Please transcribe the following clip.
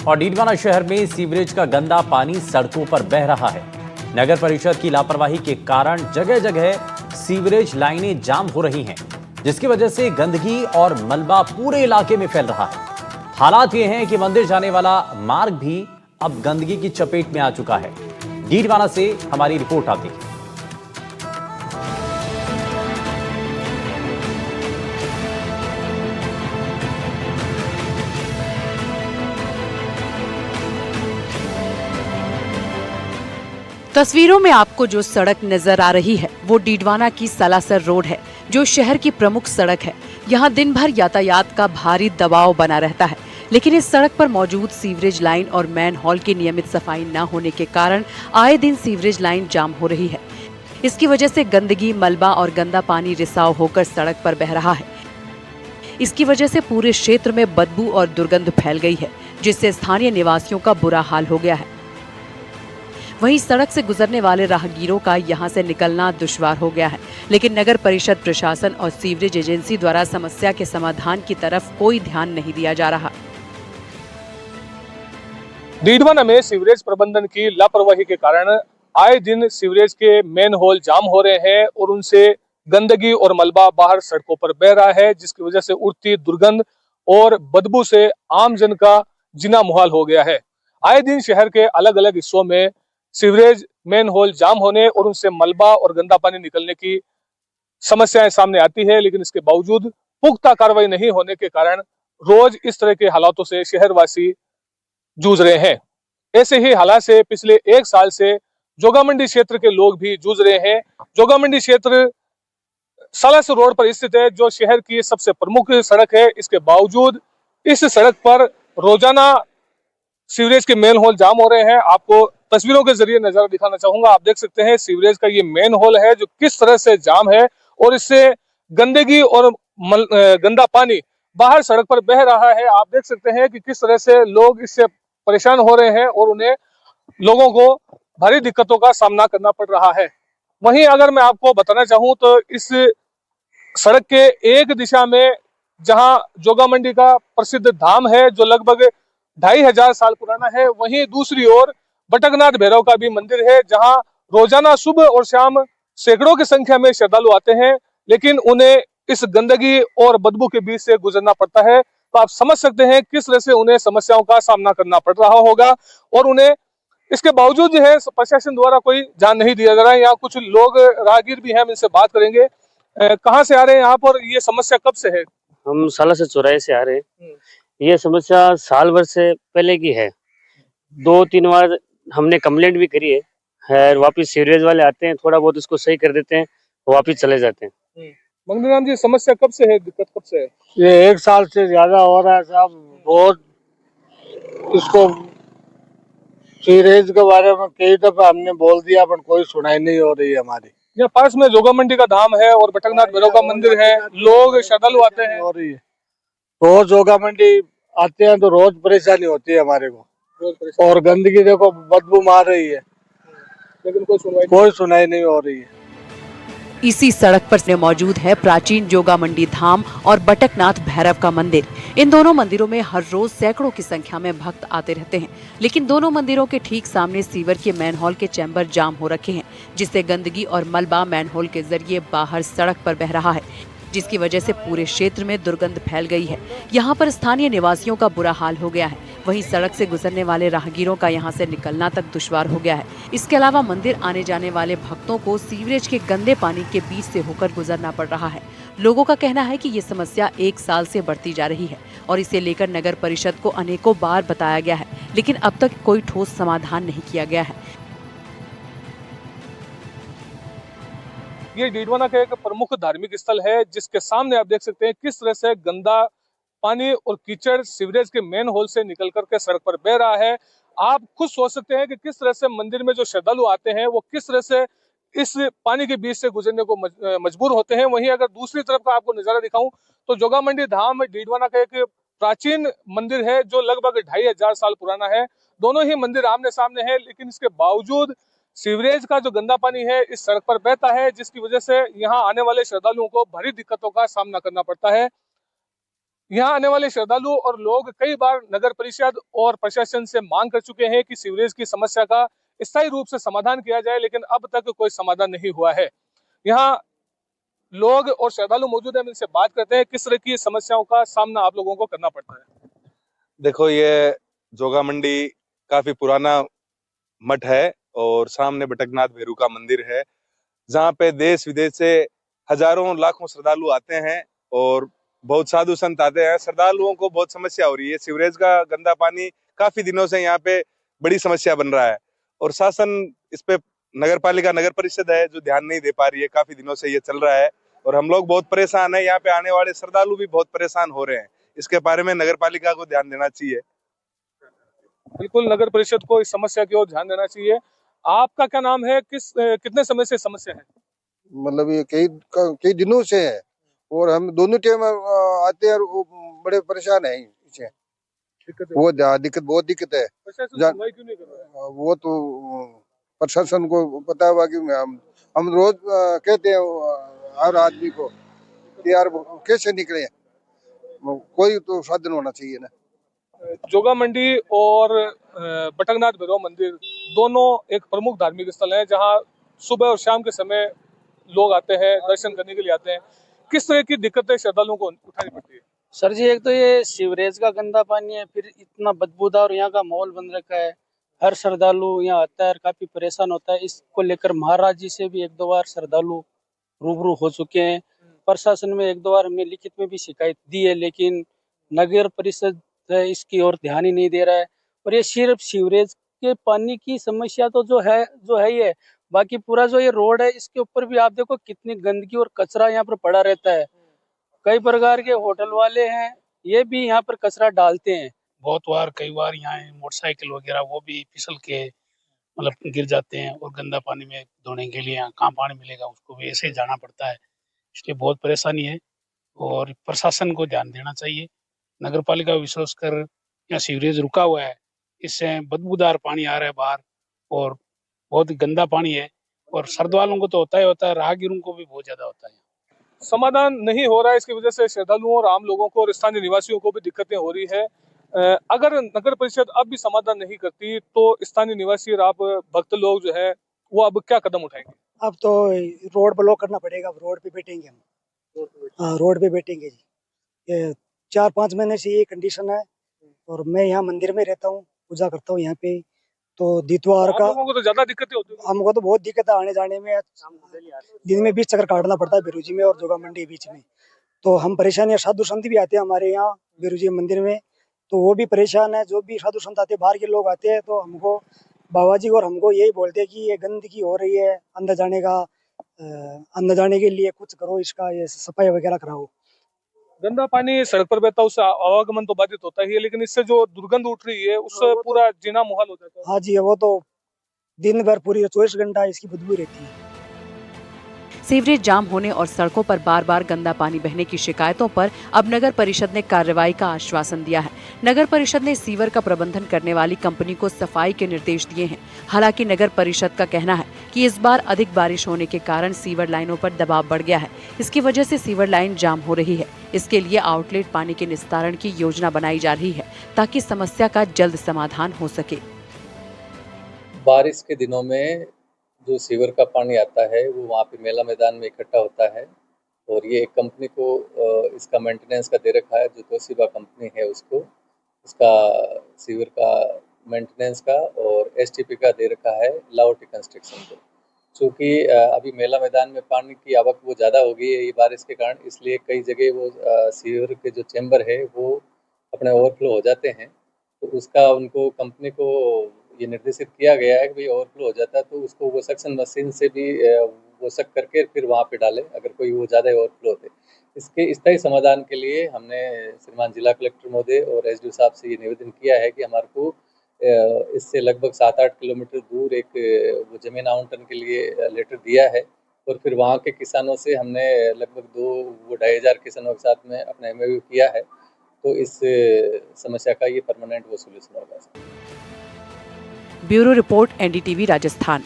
और डीडवाना शहर में सीवरेज का गंदा पानी सड़कों पर बह रहा है। नगर परिषद की लापरवाही के कारण जगह जगह सीवरेज लाइनें जाम हो रही हैं, जिसकी वजह से गंदगी और मलबा पूरे इलाके में फैल रहा है। हालात ये हैं कि मंदिर जाने वाला मार्ग भी अब गंदगी की चपेट में आ चुका है। डीडवाना से हमारी रिपोर्ट आती है। तस्वीरों में आपको जो सड़क नजर आ रही है वो डीडवाना की सालासर रोड है, जो शहर की प्रमुख सड़क है। यहाँ दिन भर यातायात का भारी दबाव बना रहता है, लेकिन इस सड़क पर मौजूद सीवरेज लाइन और मैन हॉल की नियमित सफाई न होने के कारण आए दिन सीवरेज लाइन जाम हो रही है। इसकी वजह से गंदगी, मलबा और गंदा पानी रिसाव होकर सड़क पर बह रहा है। इसकी वजह से पूरे क्षेत्र में बदबू और दुर्गंध फैल गई है, जिससे स्थानीय निवासियों का बुरा हाल हो गया है। वहीं सड़क से गुजरने वाले राहगीरों का यहां से निकलना दुश्वार हो गया है, लेकिन नगर परिषद प्रशासन और सीवरेज एजेंसी द्वारा समस्या के समाधान की तरफ कोई ध्यान नहीं दिया जा रहा। डीडवाना में सीवरेज प्रबंधन की लापरवाही के कारण आए दिन सीवरेज के मेन होल जाम हो रहे हैं और उनसे गंदगी और मलबा बाहर सड़कों पर बह रहा है, जिसकी वजह से उड़ती दुर्गंध और बदबू से आम जन का जीना मुहाल हो गया है। आए दिन शहर के अलग अलग हिस्सों में सीवरेज मेन होल जाम होने और उनसे मलबा और गंदा पानी निकलने की समस्याएं सामने आती है, लेकिन इसके बावजूद पुख्ता कार्रवाई नहीं होने के कारण रोज इस तरह के हालातों से शहरवासी जूझ रहे हैं। ऐसे ही हालात से पिछले एक साल से जोगामंडी क्षेत्र के लोग भी जूझ रहे हैं। जोगामंडी क्षेत्र सालासर रोड पर स्थित है, जो शहर की सबसे प्रमुख सड़क है। इसके बावजूद इस सड़क पर रोजाना सीवरेज के मेन होल जाम हो रहे हैं। आपको तस्वीरों के जरिए नजारा दिखाना चाहूंगा। आप देख सकते हैं सीवरेज का ये मेन होल है जो किस तरह से जाम है और इससे गंदगी और गंदा पानी बाहर सड़क पर बह रहा है। आप देख सकते हैं कि किस तरह से लोग इससे परेशान हो रहे हैं और उन्हें लोगों को भारी दिक्कतों का सामना करना पड़ रहा है। वहीं अगर मैं आपको बताना चाहूं तो इस सड़क के एक दिशा में जहां जोगामंडी का प्रसिद्ध धाम है जो लगभग 2500 साल पुराना है, वहीं दूसरी ओर बटकनाथ भैरव का भी मंदिर है, जहां रोजाना सुबह और शाम सैकड़ों की संख्या में श्रद्धालु आते हैं, लेकिन उन्हें इस गंदगी और बदबू के बीच से गुजरना पड़ता है। तो आप समझ सकते हैं किस तरह से उन्हें समस्याओं का सामना करना पड़ रहा होगा और उन्हें इसके बावजूद जो है प्रशासन द्वारा कोई ध्यान नहीं दिया जा रहा है। यहाँ कुछ लोग राहगीर भी हैं, हम इनसे बात करेंगे। कहाँ से आ रहे हैं आप और ये समस्या कब से है? हम सालासर चौराहे से आ रहे हैं। ये समस्या साल भर से पहले की है। 2-3 बार हमने कंप्लेंट भी करी है। वापिस सीवरेज वाले आते हैं, थोड़ा बहुत इसको सही कर देते हैं, वापिस चले जाते हैं। मंगनीराम जी, समस्या कब से है, दिक्कत कब से है? ये 1 साल से ज्यादा हो रहा है साहब। रोज इसको सीवरेज के बारे में कई दफा हमने बोल दिया, पर कोई सुनाई नहीं हो रही है हमारी। यहाँ पास में जोगामंडी का धाम है और बटकनाथ भैरव का मंदिर है, लोग श्रद्धालु आते हैं। हो रही है, रोज जोगामंडी आते हैं तो रोज परेशानी होती है हमारे को। और गंदगी देखो, बदबू मार रही है, लेकिन कोई सुनाई नहीं हो रही है। इसी सड़क पर मौजूद है प्राचीन जोगामंडी धाम और बटकनाथ भैरव का मंदिर। इन दोनों मंदिरों में हर रोज सैकड़ों की संख्या में भक्त आते रहते हैं, लेकिन दोनों मंदिरों के ठीक सामने सीवर के मैनहोल के चैम्बर जाम हो रखे हैं, जिससे गंदगी और मलबा मैनहोल के जरिए बाहर सड़क पर बह रहा है, जिसकी वजह से पूरे क्षेत्र में दुर्गंध फैल गई है। यहाँ पर स्थानीय निवासियों का बुरा हाल हो गया है। वहीं सड़क से गुजरने वाले राहगीरों का यहाँ से निकलना तक दुश्वार हो गया है। इसके अलावा मंदिर आने जाने वाले भक्तों को सीवरेज के गंदे पानी के बीच से होकर गुजरना पड़ रहा है। लोगों का कहना है कि ये समस्या 1 साल से बढ़ती जा रही है और इसे लेकर नगर परिषद को अनेकों बार बताया गया है, लेकिन अब तक कोई ठोस समाधान नहीं किया गया है। ये डीडवाना का एक प्रमुख धार्मिक स्थल है, जिसके सामने आप देख सकते हैं किस तरह से गंदा पानी और कीचड़ सीवरेज के मेन होल से निकल करके सड़क पर बह रहा है। आप खुद सोच सकते हैं कि किस तरह से मंदिर में जो श्रद्धालु आते हैं वो किस तरह से इस पानी के बीच से गुजरने को मजबूर होते हैं। वहीं अगर दूसरी तरफ का आपको नजारा दिखाऊं तो जोगामंडी धाम डीडवाना का एक प्राचीन मंदिर है जो लगभग 2500 साल पुराना है। दोनों ही मंदिर आमने सामने है, लेकिन इसके बावजूद सीवरेज का जो गंदा पानी है इस सड़क पर बहता है, जिसकी वजह से यहाँ आने वाले श्रद्धालुओं को भारी दिक्कतों का सामना करना पड़ता है। यहाँ आने वाले श्रद्धालु और लोग कई बार नगर परिषद और प्रशासन से मांग कर चुके हैं कि सीवरेज की समस्या का स्थायी रूप से समाधान किया जाए, लेकिन अब तक कोई समाधान नहीं हुआ है। यहाँ लोग और श्रद्धालु मौजूद हैं, हम इनसे बात करते हैं किस तरह की समस्याओं का सामना आप लोगों को करना पड़ता है। देखो, ये जोगा मंडी काफी पुराना मठ है और सामने बटकनाथ भैरू का मंदिर है, जहाँ पे देश विदेश से हजारों लाखों श्रद्धालु आते हैं और बहुत साधु संत आते हैं। श्रद्धालुओं को बहुत समस्या हो रही है। सीवरेज का गंदा पानी काफी दिनों से यहाँ पे बड़ी समस्या बन रहा है और शासन इस पे नगर पालिका नगर परिषद है जो ध्यान नहीं दे पा रही है। काफी दिनों से ये चल रहा है और हम लोग बहुत परेशान है। यहाँ पे आने वाले श्रद्धालु भी बहुत परेशान हो रहे हैं। इसके बारे में नगर पालिका को ध्यान देना चाहिए। बिल्कुल, नगर परिषद को इस समस्या की ओर ध्यान देना चाहिए। आपका क्या नाम है? कितने समय से समस्या है? मतलब ये कई दिनों से है और हम दोनों टाइम आते हैं और वो बड़े परेशान हैं इससे। वो बहुत दिक्कत है। प्रशासन सुनवाई क्यों नहीं कर रहा है? वो तो प्रशासन को पता हुआ कि हम रोज कहते हैं हर आदमी को कि यार कैसे निकले, कोई तो साधन होना चाहिए ना। जोगा मंडी और बटकनाथ भैरव मंदिर दोनों एक प्रमुख धार्मिक स्थल है, जहां सुबह और शाम के समय लोग आते हैं, दर्शन करने के लिए आते हैं। किस तरह की दिक्कतें श्रद्धालुओं को उठानी पड़ती है? सर जी, एक तो ये सीवरेज का गंदा पानी है, फिर इतना बदबूदार यहाँ का माहौल बन रखा है। हर श्रद्धालु यहाँ आता है और काफी परेशान होता है। इसको लेकर महाराज जी से भी एक दो बार श्रद्धालु रूबरू हो चुके हैं। प्रशासन में एक दो बार हमने लिखित में भी शिकायत दी है, लेकिन नगर परिषद इसकी ओर ध्यान ही नहीं दे रहा है। और ये सिर्फ सीवरेज के पानी की समस्या तो जो है ही है, बाकी पूरा जो ये रोड है इसके ऊपर भी आप देखो कितनी गंदगी और कचरा यहाँ पर पड़ा रहता है। कई प्रकार के होटल वाले हैं, ये भी यहाँ पर कचरा डालते हैं। कई बार यहाँ मोटरसाइकिल वगैरह वो भी फिसल के मतलब गिर जाते हैं और गंदा पानी में धोने के लिए यहाँ कहाँ पानी मिलेगा, उसको भी ऐसे ही जाना पड़ता है। इसलिए बहुत परेशानी है और प्रशासन को ध्यान देना चाहिए। नगर पालिका विशेष कर यहाँ सीवरेज रुका हुआ है, इससे बदबूदार पानी आ रहा है बाहर और बहुत गंदा पानी है और श्रद्धालुओं को तो होता ही होता है, राहगीरों को भी बहुत ज्यादा होता है। समाधान नहीं हो रहा है, इसकी वजह से श्रद्धालुओं और आम लोगों को और स्थानीय निवासियों को भी दिक्कतें हो रही है। अगर नगर परिषद अब भी समाधान नहीं करती तो स्थानीय निवासी और आप भक्त लोग जो है वो अब क्या कदम उठाएंगे? अब तो रोड ब्लॉक करना पड़ेगा। अब रोड पे बैठेंगे हम। हाँ, रोड पे बैठेंगे जी। ये 4-5 महीने से ये कंडीशन है और मैं यहाँ मंदिर में रहता हूँ, पूजा करता हूँ यहाँ पे। तो द्वितीयवार का लोगों को तो ज्यादा दिक्कतें होती है। हमको तो बहुत दिक्कत है आने जाने में। दिन में 20 चक्कर काटना पड़ता है बिरुजी में और जोगा मंडी बीच में। तो हम परेशान है। साधु संत भी आते हैं हमारे यहाँ बिरुजी मंदिर में, तो वो भी परेशान है। जो भी साधु संत आते हैं, बाहर के लोग आते हैं, तो हमको बाबा जी और हमको यही बोलते हैं कि ये गंदगी हो रही है, अंदर जाने के लिए कुछ करो, इसका ये सफाई वगैरह कराओ। गंदा पानी सड़क पर बहता है, उससे आवागमन तो बाधित होता ही है, लेकिन इससे जो दुर्गंध उठ रही है उससे पूरा जीना मुहाल हो जाता है। हाँ जी, वो तो दिन भर पूरी 24 घंटा इसकी बदबू रहती है। सीवरेज जाम होने और सड़कों पर बार बार गंदा पानी बहने की शिकायतों पर अब नगर परिषद ने कार्रवाई का आश्वासन दिया है। नगर परिषद ने सीवर का प्रबंधन करने वाली कंपनी को सफाई के निर्देश दिए हैं। हालांकि नगर परिषद का कहना है कि इस बार अधिक बारिश होने के कारण सीवर लाइनों पर दबाव बढ़ गया है। इसकी वजह से सीवर लाइन जाम हो रही है। इसके लिए आउटलेट पानी के निस्तारण की योजना बनाई जा रही है ताकि समस्या का जल्द समाधान हो सके। बारिश के दिनों में जो सीवर का पानी आता है वो वहाँ पे मेला मैदान में इकट्ठा होता है और ये एक कंपनी को इसका मेंटेनेंस का दे रखा है, जो तोशिबा कंपनी है उसको इसका सीवर का मेंटेनेंस का और एसटीपी का दे रखा है लाहौटी कंस्ट्रक्शन को। चूँकि अभी मेला मैदान में पानी की आवक वो ज़्यादा हो गई है ये बारिश के कारण, इसलिए कई जगह वो सीवर के जो चैम्बर है वो अपने ओवरफ्लो हो जाते हैं। तो उसका उनको कंपनी को ये निर्देशित किया गया है कि भाई ओवरफ्लो हो जाता है तो उसको वो सक्शन मशीन से भी वो सक करके फिर वहाँ पे डालें अगर कोई वो ज़्यादा ओवरफ्लो होते। इसके स्थायी समाधान के लिए हमने श्रीमान जिला कलेक्टर महोदय और एसडीओ साहब से ये निवेदन किया है कि हमारे को इससे लगभग 7-8 किलोमीटर दूर एक वो ज़मीन आवंटन के लिए लेटर दिया है और फिर वहाँ के किसानों से हमने लगभग 2-2,500 किसानों के साथ में अपना MOU किया है। तो इस समस्या का ये परमानेंट वो सोल्यूशन होगा। Bureau report, NDTV Rajasthan.